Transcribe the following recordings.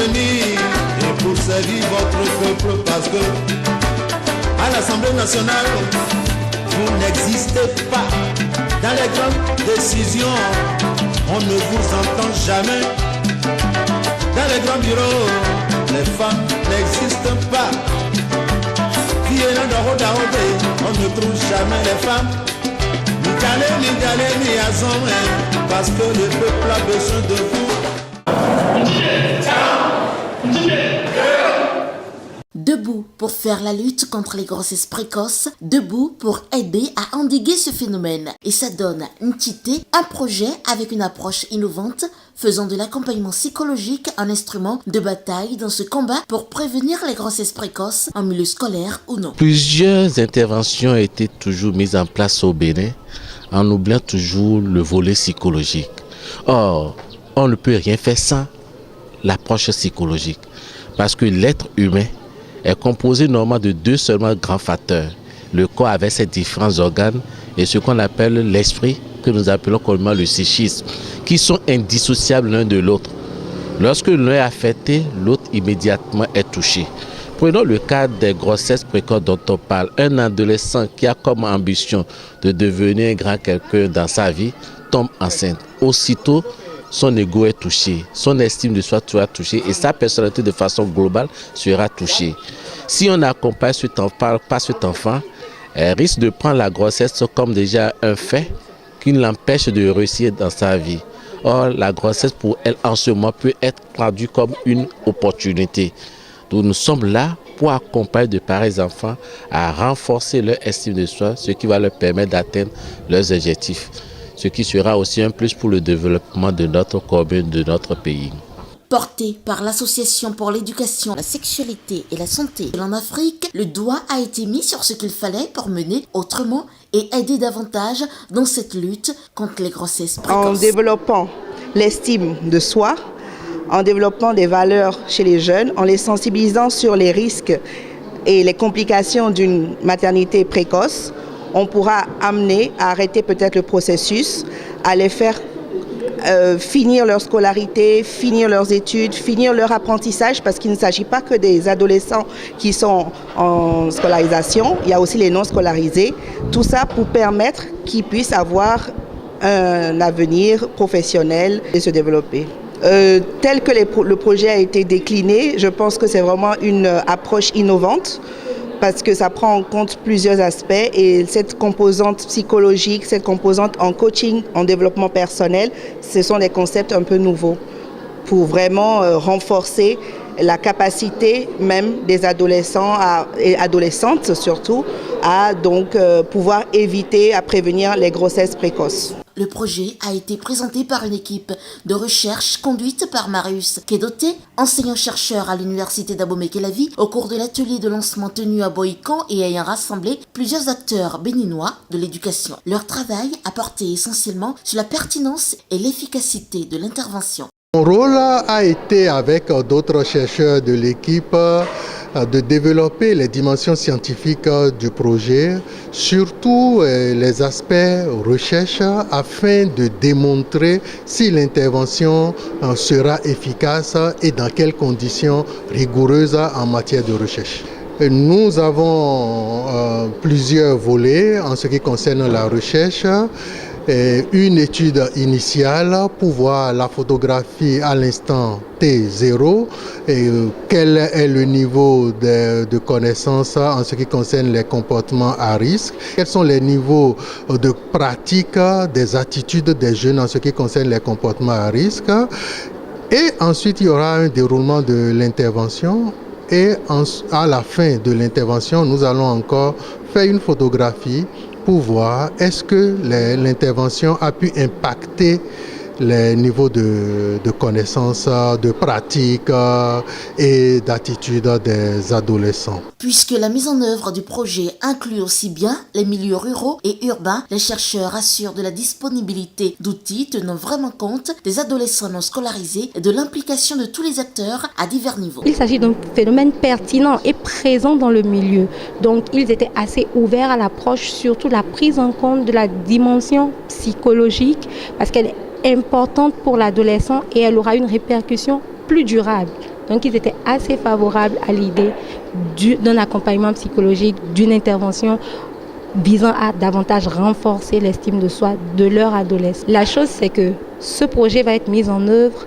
venir et pour servir votre peuple parce que à l'Assemblée nationale, vous n'existez pas. Dans les grandes décisions, on ne vous entend jamais. Dans les grands bureaux, les femmes n'existent pas. On ne trouve jamais les femmes. Parce que le peuple a besoin de vous. Debout pour faire la lutte contre les grossesses précoces, debout pour aider à endiguer ce phénomène. Et ça donne Ntité, un projet avec une approche innovante, faisant de l'accompagnement psychologique un instrument de bataille dans ce combat pour prévenir les grossesses précoces en milieu scolaire ou non. Plusieurs interventions ont été toujours mises en place au Bénin, en oubliant toujours le volet psychologique. Or, on ne peut rien faire sans l'approche psychologique, parce que l'être humain est composé normalement de deux seulement grands facteurs. Le corps avec ses différents organes et ce qu'on appelle l'esprit, que nous appelons communément le psychisme, qui sont indissociables l'un de l'autre. Lorsque l'un est affecté, l'autre immédiatement est touché. Prenons le cas des grossesses précoces dont on parle. Un adolescent qui a comme ambition de devenir un grand quelqu'un dans sa vie tombe enceinte. Aussitôt, son ego est touché, son estime de soi sera touchée et sa personnalité de façon globale sera touchée. Si on n'accompagne pas cet enfant, elle risque de prendre la grossesse comme déjà un fait qui l'empêche de réussir dans sa vie. Or, la grossesse pour elle en ce moment peut être traduite comme une opportunité. Donc nous sommes là pour accompagner de pareils enfants à renforcer leur estime de soi, ce qui va leur permettre d'atteindre leurs objectifs. Ce qui sera aussi un plus pour le développement de notre commune, de notre pays. Porté par l'Association pour l'éducation, la sexualité et la santé en Afrique, le doigt a été mis sur ce qu'il fallait pour mener autrement et aider davantage dans cette lutte contre les grossesses précoces. En développant l'estime de soi, en développant des valeurs chez les jeunes, en les sensibilisant sur les risques et les complications d'une maternité précoce, on pourra amener à arrêter peut-être le processus, à les faire finir leur scolarité, finir leurs études, finir leur apprentissage, parce qu'il ne s'agit pas que des adolescents qui sont en scolarisation, il y a aussi les non scolarisés. Tout ça pour permettre qu'ils puissent avoir un avenir professionnel et se développer. Tel que le projet a été décliné, je pense que c'est vraiment une approche innovante, parce que ça prend en compte plusieurs aspects et cette composante psychologique, cette composante en coaching, en développement personnel, ce sont des concepts un peu nouveaux pour vraiment renforcer la capacité même des adolescents et adolescentes surtout à donc pouvoir éviter, à prévenir les grossesses précoces. Le projet a été présenté par une équipe de recherche conduite par Marius Kedoté, enseignant-chercheur à l'université d'Abomey-Kélavi, au cours de l'atelier de lancement tenu à Boïkan et ayant rassemblé plusieurs acteurs béninois de l'éducation. Leur travail a porté essentiellement sur la pertinence et l'efficacité de l'intervention. Mon rôle a été, avec d'autres chercheurs de l'équipe, de développer les dimensions scientifiques du projet, surtout les aspects recherche, afin de démontrer si l'intervention sera efficace et dans quelles conditions rigoureuses en matière de recherche. Nous avons plusieurs volets en ce qui concerne la recherche. Une étude initiale pour voir la photographie à l'instant T0 et quel est le niveau de connaissance en ce qui concerne les comportements à risque, quels sont les niveaux de pratique des attitudes des jeunes en ce qui concerne les comportements à risque. Et ensuite, il y aura un déroulement de l'intervention. Et à la fin de l'intervention, nous allons encore faire une photographie pour voir est-ce que l'intervention a pu impacter les niveaux de connaissances, de pratique et d'attitude des adolescents. Puisque la mise en œuvre du projet inclut aussi bien les milieux ruraux et urbains, les chercheurs assurent de la disponibilité d'outils tenant vraiment compte des adolescents non scolarisés et de l'implication de tous les acteurs à divers niveaux. Il s'agit d'un phénomène pertinent et présent dans le milieu. Donc ils étaient assez ouverts à l'approche, surtout la prise en compte de la dimension psychologique, parce qu'elle est importante pour l'adolescent et elle aura une répercussion plus durable Donc ils étaient assez favorables à l'idée d'un accompagnement psychologique, d'une intervention visant à davantage renforcer l'estime de soi de leur adolescence. La chose, c'est que ce projet va être mis en œuvre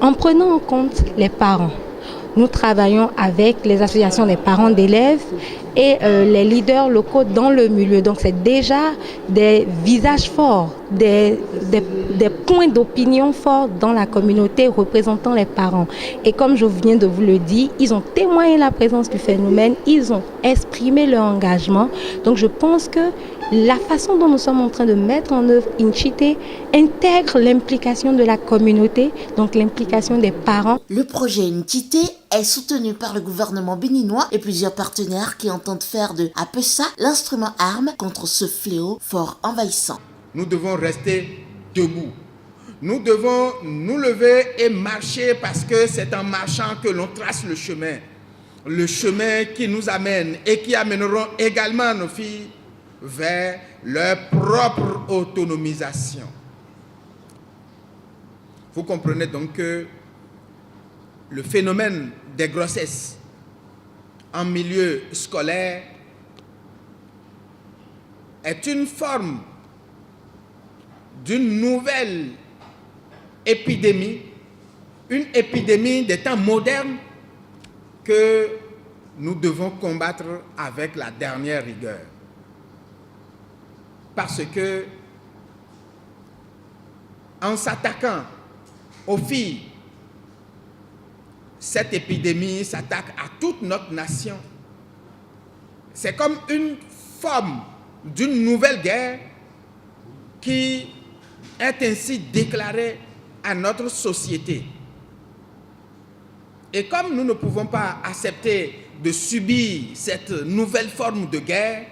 en prenant en compte les parents. Nous travaillons avec les associations des parents d'élèves et les leaders locaux dans le milieu. Donc c'est déjà des visages forts, des points d'opinion forts dans la communauté représentant les parents. Et comme je viens de vous le dire, ils ont témoigné la présence du phénomène, ils ont exprimé leur engagement. Donc je pense que la façon dont nous sommes en train de mettre en œuvre Inchité intègre l'implication de la communauté, donc l'implication des parents. Le projet Inchité est soutenu par le gouvernement béninois et plusieurs partenaires qui entendent faire de APESA l'instrument arme contre ce fléau fort envahissant. Nous devons rester debout. Nous devons nous lever et marcher parce que c'est en marchant que l'on trace le chemin qui nous amène et qui amèneront également nos filles vers leur propre autonomisation. Vous comprenez donc que le phénomène des grossesses en milieu scolaire est une forme d'une nouvelle épidémie, une épidémie des temps modernes que nous devons combattre avec la dernière rigueur. Parce que, en s'attaquant aux filles, cette épidémie s'attaque à toute notre nation. C'est comme une forme d'une nouvelle guerre qui est ainsi déclarée à notre société. Et comme nous ne pouvons pas accepter de subir cette nouvelle forme de guerre,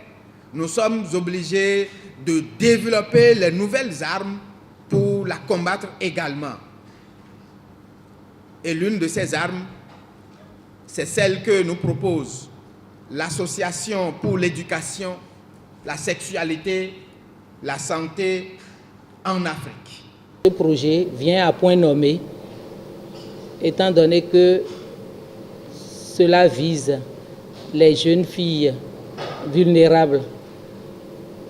nous sommes obligés de développer les nouvelles armes pour la combattre également. Et l'une de ces armes, c'est celle que nous propose l'Association pour l'éducation, la sexualité, la santé en Afrique. Ce projet vient à point nommé, étant donné que cela vise les jeunes filles vulnérables,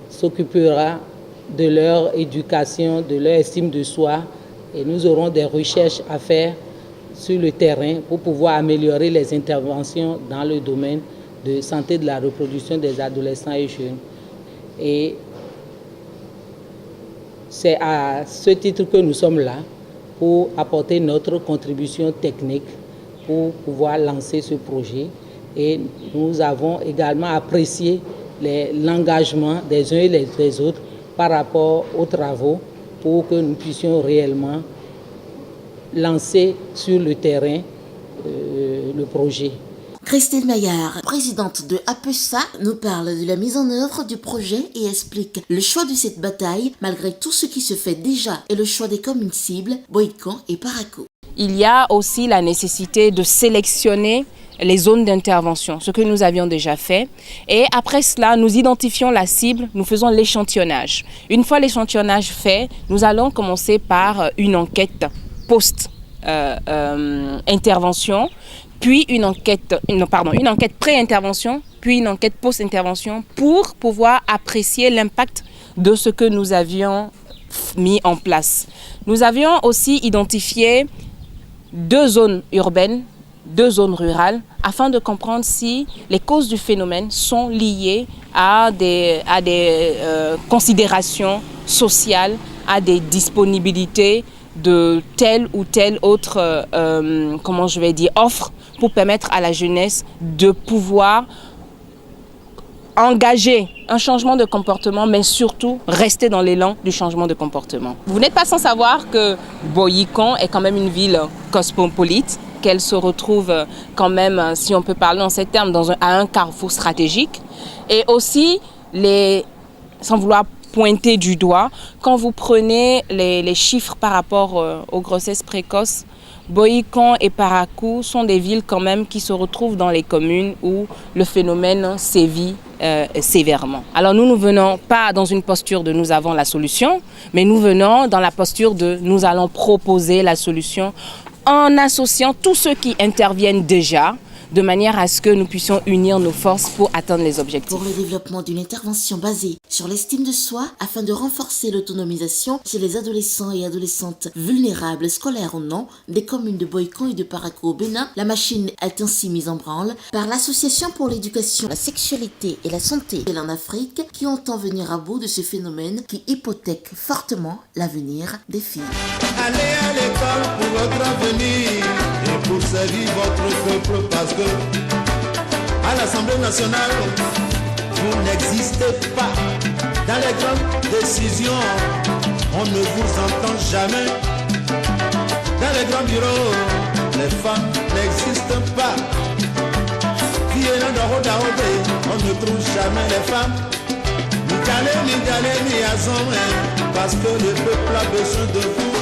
s'occupera de leur éducation, de leur estime de soi, et nous aurons des recherches à faire sur le terrain pour pouvoir améliorer les interventions dans le domaine de santé de la reproduction des adolescents et jeunes. Et c'est à ce titre que nous sommes là, pour apporter notre contribution technique pour pouvoir lancer ce projet. Et nous avons également apprécié l'engagement des uns et des autres par rapport aux travaux pour que nous puissions réellement lancer sur le terrain le projet. Christine Maillard, présidente de APESA, nous parle de la mise en œuvre du projet et explique le choix de cette bataille malgré tout ce qui se fait déjà et le choix des communes cibles, Bohican et Parakou. Il y a aussi la nécessité de sélectionner les zones d'intervention, ce que nous avions déjà fait. Et après cela, nous identifions la cible, nous faisons l'échantillonnage. Une fois l'échantillonnage fait, nous allons commencer par une enquête post-intervention, puis une enquête pré-intervention, puis une enquête post-intervention pour pouvoir apprécier l'impact de ce que nous avions mis en place. Nous avions aussi identifié 2 zones urbaines, 2 zones rurales, afin de comprendre si les causes du phénomène sont liées à des considérations sociales, à des disponibilités de telle ou telle autre offre pour permettre à la jeunesse de pouvoir engager un changement de comportement, mais surtout rester dans l'élan du changement de comportement. Vous n'êtes pas sans savoir que Bohican est quand même une ville cosmopolite, qu'elle se retrouve quand même, si on peut parler en ces termes, à un carrefour stratégique. Et aussi, sans vouloir pointer du doigt, quand vous prenez les chiffres par rapport aux grossesses précoces, Bohican et Parakou sont des villes quand même qui se retrouvent dans les communes où le phénomène sévit sévèrement. Alors nous ne venons pas dans une posture de nous avons la solution, mais nous venons dans la posture de nous allons proposer la solution en associant tous ceux qui interviennent déjà, de manière à ce que nous puissions unir nos forces pour atteindre les objectifs. Pour le développement d'une intervention basée sur l'estime de soi, afin de renforcer l'autonomisation chez les adolescents et adolescentes vulnérables, scolaires ou non, des communes de Bohican et de Parakou au Bénin, la machine est ainsi mise en branle par l'Association pour l'éducation, la sexualité et la santé en Afrique, qui entend venir à bout de ce phénomène qui hypothèque fortement l'avenir des filles. Allez à l'école pour votre avenir et pour servir votre peuple, parce que à l'Assemblée nationale, vous n'existez pas. Dans les grandes décisions, on ne vous entend jamais. Dans les grands bureaux, les femmes n'existent pas. On ne trouve jamais les femmes. Ni galé, ni azon, parce que le peuple a besoin de vous.